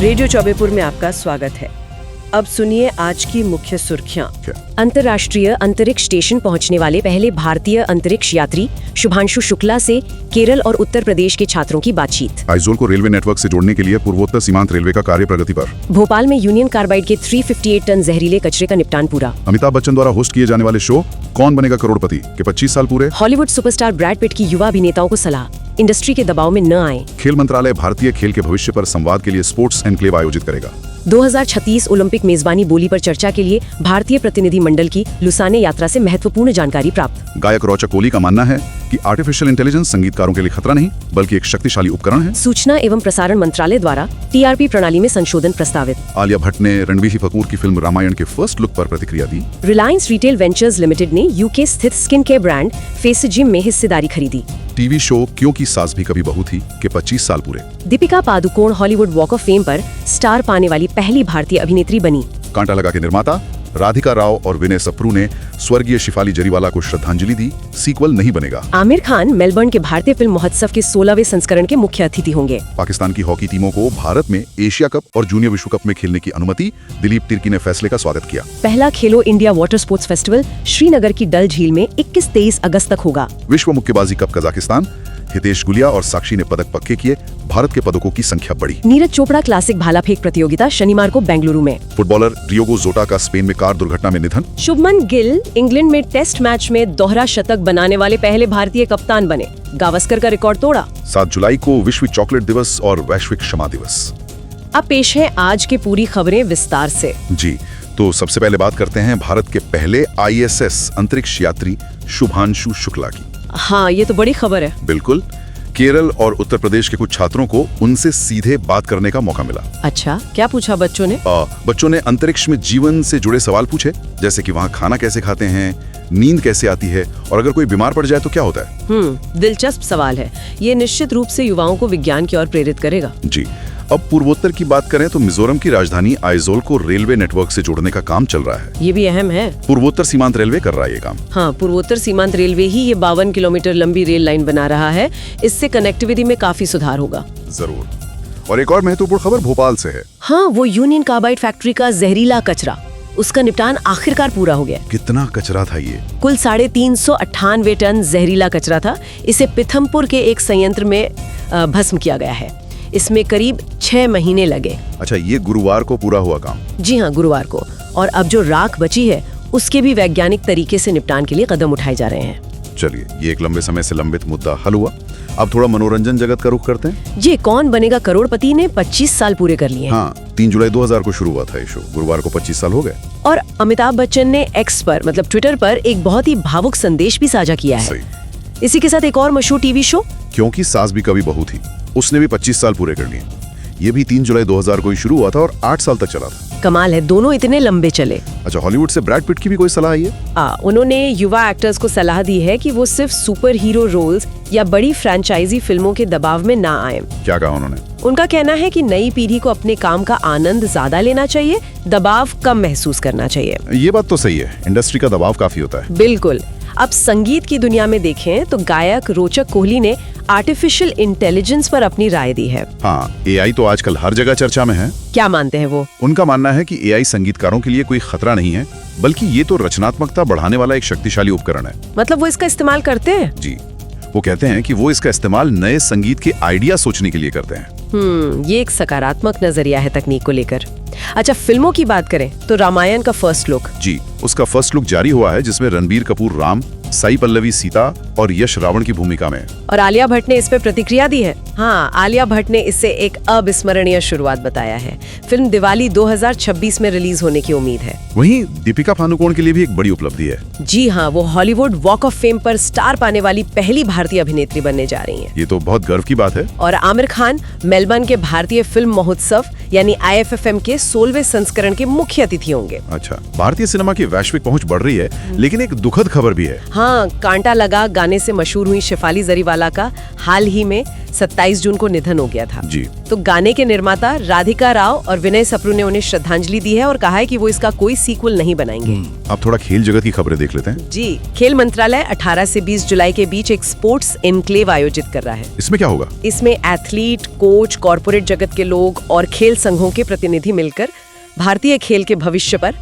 Radio Chaubepur में आपका स्वागत है। अब सुनिए आज की मुख्य सुर्खियां। अंतर्राष्ट्रीय अंतरिक्ष स्टेशन पहुंचने वाले पहले भारतीय अंतरिक्ष यात्री शुभांशु शुक्ला से केरल और उत्तर प्रदेश के छात्रों की बातचीत। आइजोल को रेलवे नेटवर्क से जोड़ने के लिए पूर्वोत्तर सीमांत रेलवे का कार्य प्रगति पर। भोपाल में यूनियन कार्बाइड के 358 टन जहरीले कचरे का निपटान पूरा। अमिताभ बच्चन द्वारा होस्ट किए जाने वाले शो कौन बनेगा करोड़पति के 25 साल पूरे। हॉलीवुड सुपरस्टार ब्रैड पिट की युवा अभिनेताओं को सलाह, इंडस्ट्री के दबाव में न आए। खेल मंत्रालय भारतीय खेल के भविष्य पर संवाद के लिए स्पोर्ट्स एनक्लेव आयोजित करेगा। 2036 ओलंपिक मेजबानी बोली पर चर्चा के लिए भारतीय प्रतिनिधि मंडल की लुसाने यात्रा से महत्वपूर्ण जानकारी प्राप्त। गायक रोचक कोहली का मानना है कि आर्टिफिशियल इंटेलिजेंस संगीतकारों के लिए खतरा नहीं बल्कि एक शक्तिशाली उपकरण है। सूचना एवं प्रसारण मंत्रालय द्वारा टीआरपी प्रणाली में संशोधन प्रस्तावित। आलिया भट्ट ने रणबीर कपूर की फिल्म रामायण के फर्स्ट लुक पर प्रतिक्रिया दी। रिलायंस रिटेल वेंचर्स लिमिटेड ने यूके स्थित skin care brand face gym में हिस्सेदारी खरीदी। टीवी शो क्योंकि सास भी कभी बहू थी के 25 साल पूरे। Deepika Padukone Hollywood walk of fame पर स्टार पाने वाली पहली भारतीय अभिनेत्री बनी। कांटा लगा के निर्माता राधिका राव और विनय सप्रू ने स्वर्गीय शिफाली जरीवाला को श्रद्धांजलि दी। सीक्वल नहीं बनेगा। आमिर खान मेलबर्न के भारतीय फिल्म महोत्सव के 16वें संस्करण के मुख्य अतिथि होंगे। पाकिस्तान की हॉकी टीमों को भारत में एशिया कप और जूनियर विश्व कप में खेलने की अनुमति, दिलीप तिर्की ने फैसले का स्वागत किया। पहला खेलो India water sports festival Srinagar की डल झील में 21-23 अगस्त तक होगा। विश्व मुक्केबाजी कप कजाकिस्तान, हितेश गुलिया और साक्षी ने पदक पक्के किए। भारत के पदकों की संख्या बढ़ी। नीरज चोपड़ा क्लासिक भाला फेंक प्रतियोगिता शनिवार को बेंगलुरु में। फुटबॉलर डियोगो जोटा का स्पेन में कार दुर्घटना में निधन। शुभमन गिल इंग्लैंड में टेस्ट मैच में दोहरा शतक बनाने वाले पहले भारतीय कप्तान बने। गावस्कर का रिकॉर्ड तोड़ा। 7 जुलाई को विश्व चॉकलेट दिवस और वैश्विक क्षमा दिवस। अब पेश है आज की पूरी खबरें विस्तार से। जी, तो सबसे पहले बात करते हैं भारत के पहले ISS अंतरिक्ष यात्री शुभांशु शुक्ला की। हाँ, ये तो बड़ी खबर है। बिल्कुल। केरल और उत्तर प्रदेश के कुछ छात्रों को उनसे सीधे बात करने का मौका मिला। अच्छा, क्या पूछा बच्चों ने? बच्चों ने अंतरिक्ष में जीवन से जुड़े सवाल पूछे, जैसे कि वहाँ खाना कैसे खाते हैं, नींद कैसे आती है और अगर कोई बीमार पड़ जाए तो क्या होता है। दिलचस्प सवाल है। ये निश्चित रूप से युवाओं को विज्ञान की ओर प्रेरित करेगा। जी, अब पूर्वोत्तर की बात करें तो मिजोरम की राजधानी आइजोल को रेलवे नेटवर्क से जोड़ने का काम चल रहा है। ये भी अहम है। पूर्वोत्तर सीमांत रेलवे कर रहा है ये काम। हाँ, पूर्वोत्तर सीमांत रेलवे ही ये 52 किलोमीटर लंबी रेल लाइन बना रहा है। इससे कनेक्टिविटी में काफी सुधार होगा। जरूर। और एक और महत्वपूर्ण खबर भोपाल से है। हाँ, वो यूनियन कार्बाइड फैक्ट्री का जहरीला कचरा, उसका निपटान आखिरकार पूरा हो गया। कितना कचरा था ये? कुल 398 टन जहरीला कचरा था। इसे पिथमपुर के एक संयंत्र में भस्म किया गया है। इसमें करीब 6 महीने लगे। अच्छा, ये गुरुवार को पूरा हुआ काम? जी हाँ, गुरुवार को। और अब जो राख बची है उसके भी वैज्ञानिक तरीके से निपटान के लिए कदम उठाए जा रहे हैं। चलिए, ये एक लंबे समय से लंबित मुद्दा हल हुआ। अब थोड़ा मनोरंजन जगत का रुख करते हैं। ये कौन बनेगा करोड़पति ने 25 साल पूरे कर लिए। हाँ, 3 जुलाई 2000 को शुरू हुआ था ये शो। गुरुवार को 25 साल हो गए। और अमिताभ बच्चन ने एक्स पर मतलब ट्विटर पर एक बहुत ही भावुक संदेश भी साझा किया है। सही। इसी के साथ एक और मशहूर टीवी शो क्योंकि सास भी कभी बहू थी, उसने भी 25 साल पूरे कर लिए। ये भी 3 जुलाई 2000 को ही शुरू हुआ था और 8 साल तक चला था। कमाल है, दोनों इतने लंबे चले। अच्छा, हॉलीवुड से ब्रैड पिट की भी कोई सलाह आई है? उन्होंने युवा एक्टर्स को सलाह दी है कि वो सिर्फ सुपर हीरो रोल्स या बड़ी फ्रेंचाइजी फिल्मों के दबाव में ना आए। क्या कहा उन्होंने? उनका कहना है कि नई पीढ़ी को अपने काम का आनंद ज्यादा लेना चाहिए, दबाव कम महसूस करना चाहिए। ये बात तो सही है, इंडस्ट्री का दबाव काफी होता है। बिल्कुल। अब संगीत की दुनिया में देखें तो गायक रोचक कोहली ने आर्टिफिशियल इंटेलिजेंस पर अपनी राय दी है। हाँ, AI तो आजकल हर जगह चर्चा में है। क्या मानते हैं वो? उनका मानना है कि AI संगीतकारों के लिए कोई खतरा नहीं है, बल्कि ये तो रचनात्मकता बढ़ाने वाला एक शक्तिशाली उपकरण है। मतलब वो इसका इस्तेमाल करते हैं? जी, वो कहते हैं कि वो इसका इस्तेमाल नए संगीत के आइडिया सोचने के लिए करते हैं। ये एक सकारात्मक नजरिया है तकनीक को लेकर। अच्छा, फिल्मों की बात करें तो रामायण का फर्स्ट लुक। जी, उसका फर्स्ट लुक जारी हुआ है, जिसमें रणबीर कपूर राम, साई पल्लवी सीता और यश रावण की भूमिका में। और आलिया भट्ट ने इस पे प्रतिक्रिया दी है। हाँ, आलिया भट्ट ने इसे एक अविस्मरणीय शुरुआत बताया है। फिल्म दिवाली 2026 में रिलीज होने की उम्मीद है। वहीं दीपिका पादुकोण के लिए भी एक बड़ी उपलब्धि है। जी हाँ, वो हॉलीवुड वॉक ऑफ फेम पर स्टार पाने वाली पहली भारतीय अभिनेत्री बनने जा रही हैं। ये तो बहुत गर्व की बात है। और आमिर खान मेलबर्न के भारतीय फिल्म महोत्सव यानी IFFM के 16वें संस्करण के मुख्य अतिथि होंगे। अच्छा, भारतीय सिनेमा की वैश्विक पहुंच बढ़ रही है, लेकिन एक दुखद खबर भी है। हाँ, हाँ, कांटा लगा गाने से मशहूर हुई शेफाली जरीवाला का हाल ही में 27 जून को निधन हो गया था जी। तो गाने के निर्माता राधिका राव और विनय सप्रू ने उन्हें श्रद्धांजलि दी है और कहा है कि वो इसका कोई सीक्वल नहीं बनाएंगे। अब थोड़ा खेल जगत की खबरें देख लेते हैं। जी, खेल मंत्रालय 18 से 20 जुलाई के बीच एक स्पोर्ट्स एनक्लेव आयोजित कर रहा है। इसमें क्या होगा? इसमें एथलीट, कोच, कॉर्पोरेट जगत के लोग और खेल संघों के प्रतिनिधि मिलकर भारतीय खेल के भविष्य पर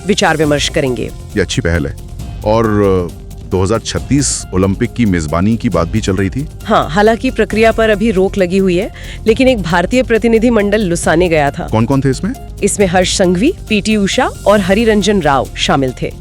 विचार विमर्श करेंगे। ये अच्छी पहल है। और 2036 ओलंपिक की मेजबानी की बात भी चल रही थी। हाँ, हालांकि प्रक्रिया पर अभी रोक लगी हुई है, लेकिन एक भारतीय प्रतिनिधि मंडल लुसाने गया था। कौन कौन थे इसमें? इसमें हर्ष संघवी, पीटी उषा और हरिरंजन राव शामिल थे।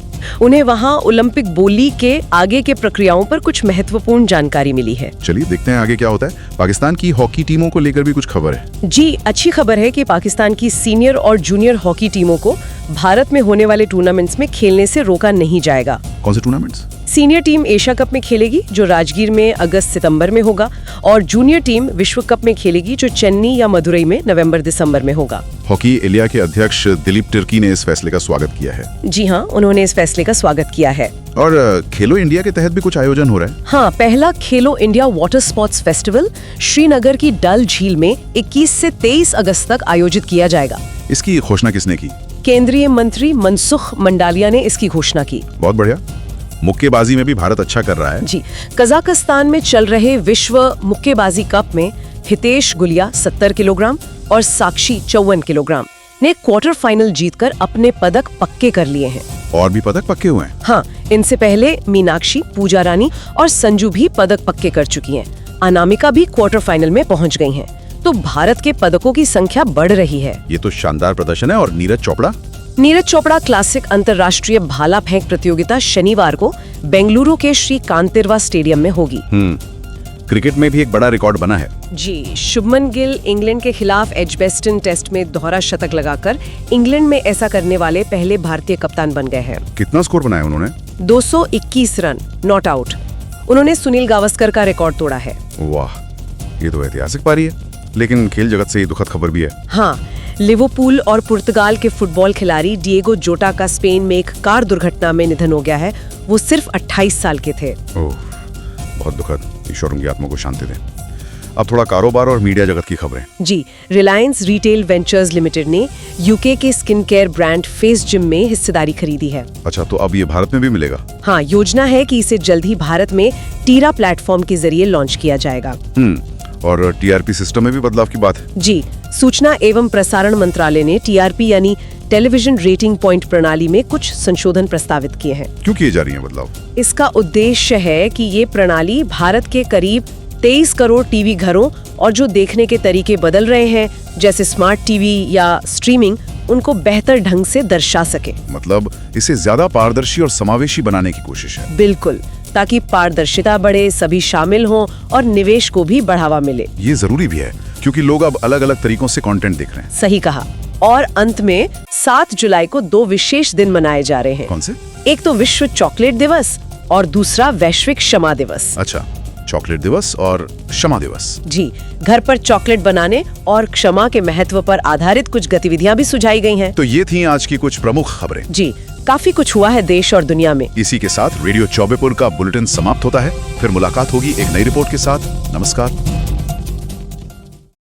उन्हें वहां ओलंपिक बोली के आगे के प्रक्रियाओं पर कुछ महत्वपूर्ण जानकारी मिली है। चलिए देखते हैं आगे क्या होता है। पाकिस्तान की हॉकी टीमों को लेकर भी कुछ खबर है। जी, अच्छी खबर है कि पाकिस्तान की सीनियर और जूनियर हॉकी टीमों को भारत में होने वाले टूर्नामेंट्स में खेलने से रोका नहीं जाएगा। कौन से tournaments? Senior team Asia cup में खेलेगी जो राजगीर में अगस्त-सितंबर में होगा और जूनियर टीम विश्व कप में खेलेगी जो चेन्नई या मदुरई में नवंबर-दिसंबर में होगा। हॉकी एलिया के अध्यक्ष दिलीप तिर्की ने इस फैसले का स्वागत किया है। जी हाँ, उन्होंने इस फैसले का स्वागत किया है। और खेलो इंडिया के तहत भी कुछ आयोजन हो रहा है। हाँ, पहला खेलो India water sports festival Srinagar की डल झील में 21 से 23 अगस्त तक आयोजित किया जाएगा। इसकी घोषणा किसने की? केंद्रीय मंत्री मनसुख मंडालिया ने इसकी घोषणा की। बहुत बढ़िया। मुक्केबाजी में भी भारत अच्छा कर रहा है। जी, कजाकिस्तान में चल रहे विश्व मुक्केबाजी कप में हितेश गुलिया 70 किलोग्राम और साक्षी 54 किलोग्राम ने क्वार्टर फाइनल जीतकर अपने पदक पक्के कर लिए हैं। और भी पदक पक्के हुए हैं? हाँ, इनसे पहले मीनाक्षी, पूजा रानी और संजू भी पदक पक्के कर चुकी हैं। अनामिका भी क्वार्टर फाइनल में पहुंच गई हैं। तो भारत के पदकों की संख्या बढ़ रही है। ये तो शानदार प्रदर्शन है। और नीरज चोपड़ा? नीरज चोपड़ा क्लासिक अंतर्राष्ट्रीय भाला फेंक प्रतियोगिता शनिवार को बेंगलुरु के श्री कांतिरवा स्टेडियम में होगी। क्रिकेट में भी एक बड़ा रिकॉर्ड बना है। जी, शुभमन गिल इंग्लैंड के खिलाफ एजबेस्टन टेस्ट में दोहरा शतक लगाकर इंग्लैंड में ऐसा करने वाले पहले भारतीय कप्तान बन गए हैं। कितना स्कोर बनाया उन्होंने? 221 रन नॉट आउट। उन्होंने सुनील गावस्कर का रिकॉर्ड तोड़ा है। वाह, ये तो ऐतिहासिक पारी है। लेकिन खेल जगत से ये दुखद खबर भी है। हाँ, लिवरपूल और पुर्तगाल के फुटबॉल खिलाड़ी डिएगो जोटा का स्पेन में एक कार दुर्घटना में निधन हो गया है। वो सिर्फ 28 साल के थे। ओह, बहुत दुखद। ईश्वर उनकी आत्मा को शांति दे। अब थोड़ा कारोबार और मीडिया जगत की खबरें। जी, रिलायंस रिटेल वेंचर्स लिमिटेड ने यूके के skin care brand face gym में हिस्सेदारी खरीदी है। अच्छा, तो अब ये भारत में भी मिलेगा? हाँ, योजना है कि इसे जल्द ही भारत में टीरा प्लेटफॉर्म के जरिए लॉन्च किया जाएगा। और टीआरपी सिस्टम में भी बदलाव की बात है। जी, सूचना एवं प्रसारण मंत्रालय ने टीआरपी यानी टेलीविजन रेटिंग पॉइंट प्रणाली में कुछ संशोधन प्रस्तावित किए हैं। क्यों किए जा रही हैं बदलाव? इसका उद्देश्य है कि ये प्रणाली भारत के करीब 23 करोड़ टीवी घरों और जो देखने के तरीके बदल रहे हैं जैसे स्मार्ट टीवी या स्ट्रीमिंग, उनको बेहतर ढंग से दर्शा सके। मतलब इसे ज्यादा पारदर्शी और समावेशी बनाने की कोशिश है। बिल्कुल, ताकि पारदर्शिता बढ़े, सभी शामिल हों और निवेश को भी बढ़ावा मिले। ये जरूरी भी है क्योंकि लोग अब अलग अलग तरीकों से कंटेंट देख रहे हैं। सही कहा। और अंत में 7 जुलाई को 2 विशेष दिन मनाए जा रहे हैं। कौन से? एक तो विश्व चॉकलेट दिवस और दूसरा वैश्विक क्षमा दिवस। अच्छा, चॉकलेट दिवस और क्षमा दिवस। जी, घर पर चॉकलेट बनाने और क्षमा के महत्व पर आधारित कुछ गतिविधियां भी सुझाई गई हैं। तो ये थी आज की कुछ प्रमुख खबरें। जी, काफी कुछ हुआ है देश और दुनिया में। इसी के साथ रेडियो चौबेपुर का बुलेटिन समाप्त होता है। फिर मुलाकात होगी एक नई रिपोर्ट के साथ। नमस्कार।